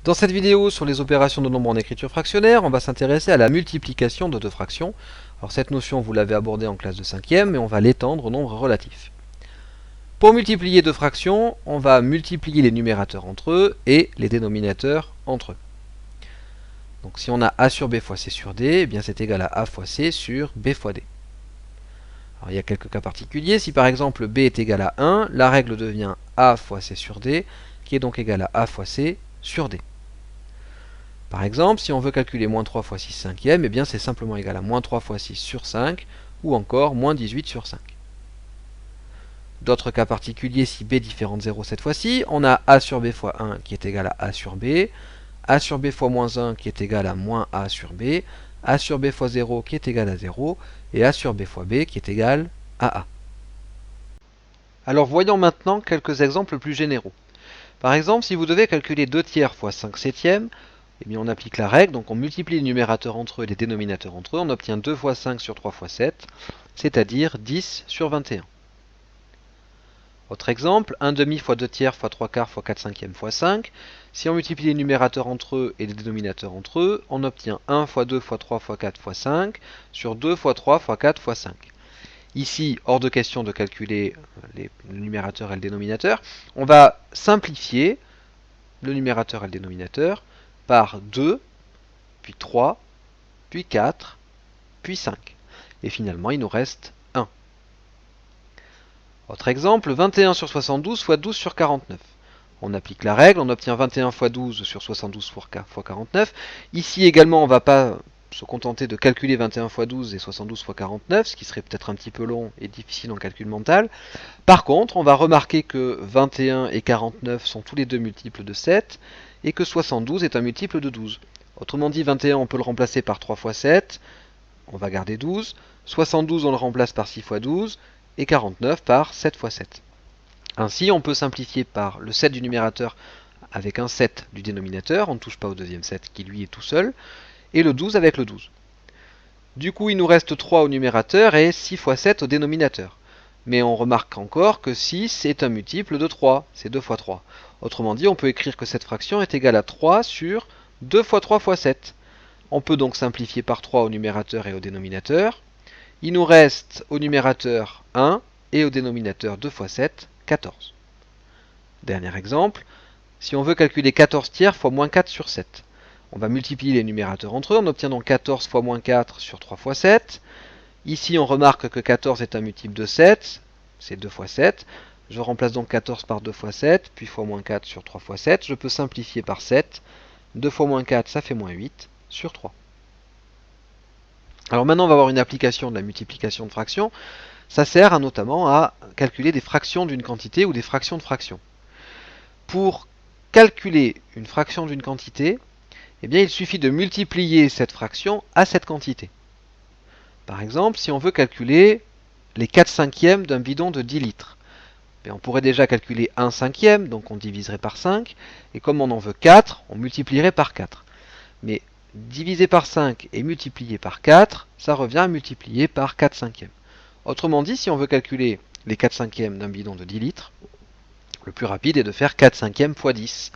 Dans cette vidéo sur les opérations de nombres en écriture fractionnaire, on va s'intéresser à la multiplication de deux fractions. Alors cette notion, vous l'avez abordée en classe de 5e, mais on va l'étendre aux nombres relatifs. Pour multiplier deux fractions, on va multiplier les numérateurs entre eux et les dénominateurs entre eux. Donc si on a a sur b fois c sur d, eh bien c'est égal à a fois c sur b fois d. Alors il y a quelques cas particuliers. Si par exemple b est égal à 1, la règle devient a fois c sur d, qui est donc égal à a fois c sur d. Par exemple, si on veut calculer moins 3 fois 6 cinquième, eh bien c'est simplement égal à moins 3 fois 6 sur 5, ou encore moins 18 sur 5. D'autres cas particuliers, si b différent de 0 cette fois-ci, on a a sur b fois 1 qui est égal à a sur b, a sur b fois moins 1 qui est égal à moins a sur b, a sur b fois 0 qui est égal à 0, et a sur b fois b qui est égal à a. Alors voyons maintenant quelques exemples plus généraux. Par exemple, si vous devez calculer 2 tiers fois 5 septièmes, eh bien on applique la règle, donc on multiplie les numérateurs entre eux et les dénominateurs entre eux, on obtient 2 fois 5 sur 3 fois 7, c'est-à-dire 10 sur 21. Autre exemple, 1 demi fois 2 tiers fois 3 quarts fois 4 cinquièmes fois 5. Si on multiplie les numérateurs entre eux et les dénominateurs entre eux, on obtient 1 fois 2 fois 3 fois 4 fois 5 sur 2 fois 3 fois 4 fois 5. Ici, hors de question de calculer le numérateur et le dénominateur. On va simplifier le numérateur et le dénominateur par 2, puis 3, puis 4, puis 5. Et finalement, il nous reste 1. Autre exemple, 21 sur 72 fois 12 sur 49. On applique la règle, on obtient 21 fois 12 sur 72 fois 49. Ici également, on ne va pas se contenter de calculer 21 fois 12 et 72 fois 49, ce qui serait peut-être un petit peu long et difficile en calcul mental. Par contre, on va remarquer que 21 et 49 sont tous les deux multiples de 7, et que 72 est un multiple de 12. Autrement dit, 21, on peut le remplacer par 3 fois 7, on va garder 12. 72, on le remplace par 6 fois 12, et 49 par 7 fois 7. Ainsi, on peut simplifier par le 7 du numérateur avec un 7 du dénominateur, on ne touche pas au deuxième 7 qui lui est tout seul, et le 12 avec le 12. Du coup, il nous reste 3 au numérateur et 6 fois 7 au dénominateur. Mais on remarque encore que 6 est un multiple de 3, c'est 2 fois 3. Autrement dit, on peut écrire que cette fraction est égale à 3 sur 2 fois 3 fois 7. On peut donc simplifier par 3 au numérateur et au dénominateur. Il nous reste au numérateur 1 et au dénominateur 2 fois 7, 14. Dernier exemple, si on veut calculer 14 tiers fois moins 4 sur 7. On va multiplier les numérateurs entre eux, on obtient donc 14 fois moins 4 sur 3 fois 7. Ici, on remarque que 14 est un multiple de 7, c'est 2 fois 7. Je remplace donc 14 par 2 fois 7, puis fois moins 4 sur 3 fois 7. Je peux simplifier par 7. 2 fois moins 4, ça fait moins 8 sur 3. Alors maintenant, on va voir une application de la multiplication de fractions. Ça sert notamment à calculer des fractions d'une quantité ou des fractions de fractions. Pour calculer une fraction d'une quantité, eh bien, il suffit de multiplier cette fraction à cette quantité. Par exemple, si on veut calculer les 4 cinquièmes d'un bidon de 10 litres, on pourrait déjà calculer 1 cinquième, donc on diviserait par 5, et comme on en veut 4, on multiplierait par 4. Mais diviser par 5 et multiplier par 4, ça revient à multiplier par 4 cinquièmes. Autrement dit, si on veut calculer les 4 cinquièmes d'un bidon de 10 litres, le plus rapide est de faire 4 cinquièmes fois 10.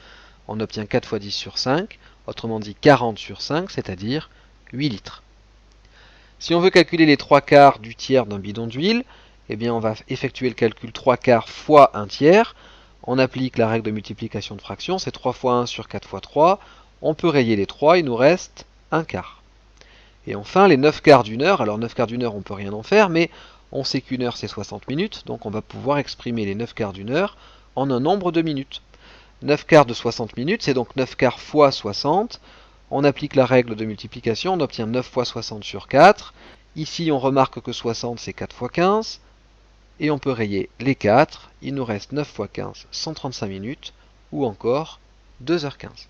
On obtient 4 fois 10 sur 5, autrement dit 40 sur 5, c'est-à-dire 8 litres. Si on veut calculer les 3 quarts du tiers d'un bidon d'huile, eh bien on va effectuer le calcul 3 quarts fois 1 tiers. On applique la règle de multiplication de fractions, c'est 3 fois 1 sur 4 fois 3. On peut rayer les 3, il nous reste 1 quart. Et enfin, les 9 quarts d'une heure. Alors 9 quarts d'une heure, on ne peut rien en faire, mais on sait qu'une heure, c'est 60 minutes. Donc on va pouvoir exprimer les 9 quarts d'une heure en un nombre de minutes. 9 quarts de 60 minutes, c'est donc 9 quarts fois 60. On applique la règle de multiplication, on obtient 9 fois 60 sur 4. Ici, on remarque que 60, c'est 4 fois 15. Et on peut rayer les 4. Il nous reste 9 fois 15, 135 minutes, ou encore 2h15.